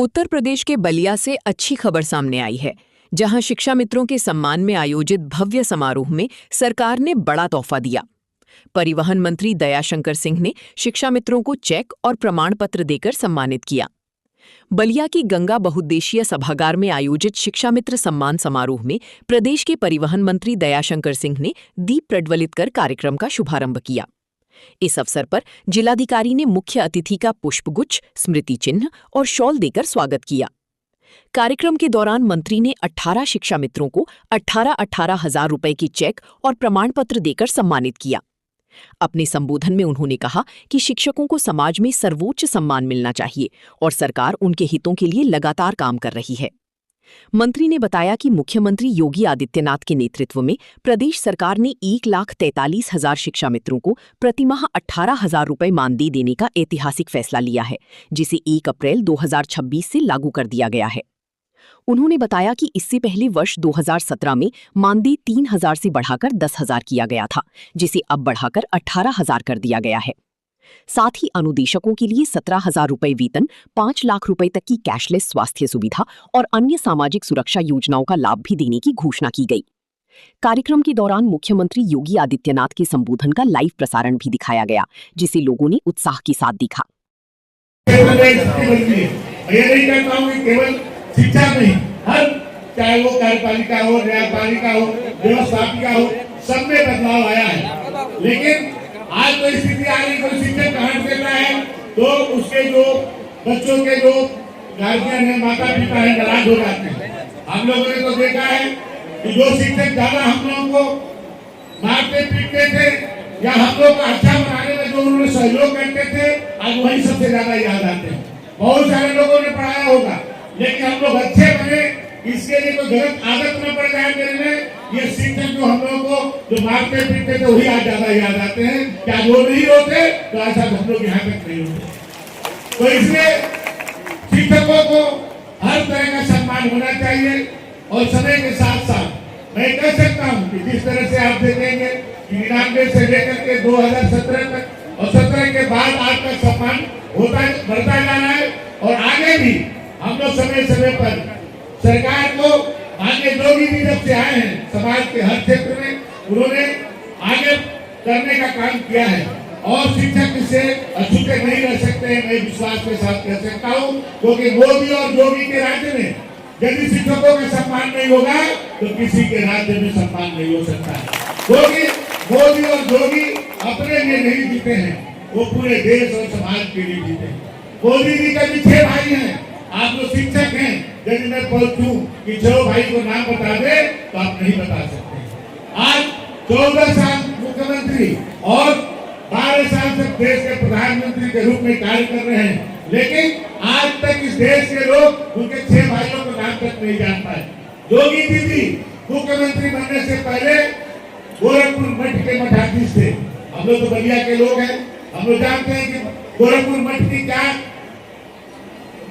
उत्तर प्रदेश के बलिया से अच्छी खबर सामने आई है, जहां शिक्षा मित्रों के सम्मान में आयोजित भव्य समारोह में सरकार ने बड़ा तोहफा दिया। परिवहन मंत्री दयाशंकर सिंह ने शिक्षा मित्रों को चेक और प्रमाण पत्र देकर सम्मानित किया। बलिया की गंगा बहुउद्देशीय सभागार में आयोजित शिक्षा मित्र सम्मान समारोह में प्रदेश के परिवहन मंत्री दयाशंकर सिंह ने दीप प्रज्वलित कर कार्यक्रम का शुभारंभ किया। इस अवसर पर जिलाधिकारी ने मुख्य अतिथि का पुष्पगुच्छ, स्मृति चिन्ह और शॉल देकर स्वागत किया। कार्यक्रम के दौरान मंत्री ने 18 शिक्षा मित्रों को 18,18 हजार रुपए की चेक और प्रमाण पत्र देकर सम्मानित किया। अपने संबोधन में उन्होंने कहा कि शिक्षकों को समाज में सर्वोच्च सम्मान मिलना चाहिए और सरकार उनके हितों के लिए लगातार काम कर रही है। मंत्री ने बताया कि मुख्यमंत्री योगी आदित्यनाथ के नेतृत्व में प्रदेश सरकार ने 1,43,000 शिक्षा मित्रों को प्रतिमाह 18,000 रुपए मानदेय देने का ऐतिहासिक फैसला लिया है, जिसे 1 अप्रैल 2026 से लागू कर दिया गया है। उन्होंने बताया कि इससे पहले वर्ष 2017 में मानदेय 3,000 से बढ़ाकर 10,000 किया गया था, जिसे अब बढ़ाकर 18,000 कर दिया गया है। साथ ही अनुदेशकों के लिए 17,000 रुपए वेतन, 5 लाख रुपए तक की कैशलेस स्वास्थ्य सुविधा और अन्य सामाजिक सुरक्षा योजनाओं का लाभ भी देने की घोषणा की गई। कार्यक्रम के दौरान मुख्यमंत्री योगी आदित्यनाथ के संबोधन का लाइव प्रसारण भी दिखाया गया, जिसे लोगों ने उत्साह के साथ देखा। शिक्षा में हर, चाहे वो कार्यपालिका हो, न्यायपालिका हो, व्यवस्थापिका हो, सब में बदलाव आया है। लेकिन आज तो स्थिति आ रही, कोई शिक्षक कहाँ देता है तो उसके जो बच्चों के जो गार्जियन है, माता पिता है, नाराज हो जाते हैं। हम लोगों ने तो देखा है कि जो शिक्षक ज्यादा हम लोगों को मारते पीटते थे या हम लोग को अच्छा बनाने में जो उन्होंने सहयोग करते थे, आज वही सबसे ज्यादा याद आते हैं। बहुत सारे लोगों ने पढ़ाया होगा, लेकिन हम लोग अच्छे बने, इसके लिए कोई गलत आदत न पड़ जाए मेरे में। ये शिक्षक जो हम लोगों को जो मारते पीटते थे वही आज ज्यादा याद आते हैं। क्या वो नहीं होते तो ऐसा हम लोग यहाँ तक नहीं होते। तो इसलिए शिक्षकों को हर तरह का सम्मान होना चाहिए और समय के साथ साथ मैं कह सकता हूँ कि जिस तरह से आप देखेंगे 99 से लेकर के 2017 तक और 17 के बाद आपका सम्मान होता बढ़ता जा रहा है और आगे भी हम लोग समय समय पर सरकार को आगे योगी जी जब से आए हैं समाज के हर क्षेत्र में उन्होंने आगे करने का काम किया है और शिक्षक से अछूते नहीं रह सकते हैं। मैं विश्वास के साथ कह सकता हूँ, क्योंकि मोदी और योगी के राज्य में यदि शिक्षकों का सम्मान नहीं होगा तो किसी के राज्य में सम्मान नहीं हो सकता है। क्योंकि मोदी और योगी अपने लिए नहीं जीते हैं, वो पूरे देश और समाज के लिए जीते हैं। मोदी जी का भी 6 भाई हैं, आप लोग शिक्षक हैं, यदि मैं पूछूं कि 6 भाई को नाम बता दे तो आप नहीं बता सकते। आज 14 साल मुख्यमंत्री और 12 साल से देश के प्रधानमंत्री के रूप में कार्य कर रहे हैं, लेकिन आज तक इस देश के लोग उनके 6 भाइयों को नाम तक नहीं जान पाए। योगी जी भी मुख्यमंत्री बनने से पहले गोरखपुर मठ के मठाधीश थे। हम लोग तो बलिया के लोग हैं, हम लोग जानते हैं कि गोरखपुर मठ की क्या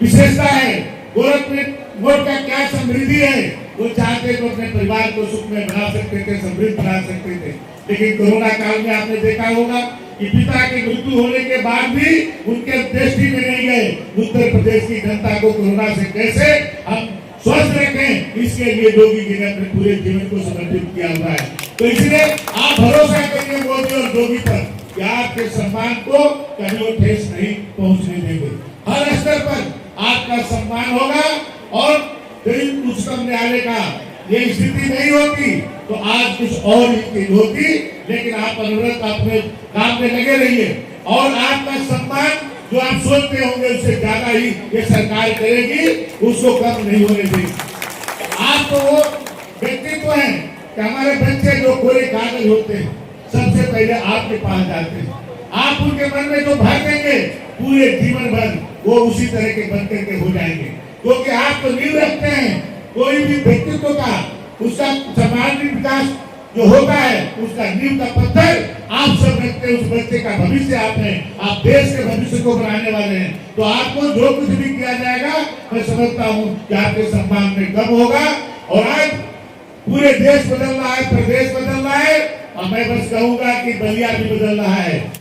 विशेषता है, गोरखपुर का क्या समृद्धि है। वो चाहते तो अपने परिवार को सुख में बना सकते थे, समृद्ध बना सकते थे, लेकिन कोरोना काल में आपने देखा होगा कि पिता की मृत्यु होने के बाद भी उनके दृष्टि में नहीं गए। उत्तर प्रदेश की जनता को कोरोना से कैसे हम स्वस्थ रखें, इसके लिए योगी जी ने अपने पूरे जीवन को समर्पित किया हुआ है। तो इसलिए आप भरोसा करिए मोदी और योगी पर कि आपके सम्मान को कभी वो ठेस नहीं पहुंचने देंगे। हर स्तर पर आपका सम्मान होगा और यदि उच्चतम न्यायालय का ये स्थिति नहीं होती तो आज कुछ और ही चीज होती। लेकिन आप अनवरत अपने काम में लगे रहिए और आपका सम्मान जो आप सोचते होंगे उससे ज्यादा ही ये सरकार करेगी, उसको कम नहीं होने देगी। आप तो वो व्यक्तित्व है कि हमारे बच्चे जो कोरे कागज होते हैं सबसे पहले आपके पास जाते हैं, आप उनके मन में जो भर देंगे पूरे जीवन भर वो उसी तरह के बन करके हो जाएंगे। क्योंकि आप तो नींव रखते हैं कोई भी व्यक्तित्व का, उसका सामाजिक विकास जो होता है उसका नींव का पत्थर आप सब रखते हैं। उस बच्चे का भविष्य आप हैं, आप देश के भविष्य को बनाने वाले हैं। तो आपको जो कुछ भी किया जाएगा मैं समझता हूँ कि आपके सम्मान में कम होगा। और आज पूरे देश बदल रहा है, प्रदेश बदल रहा है और मैं बस कहूंगा कि बलिया भी बदल रहा है।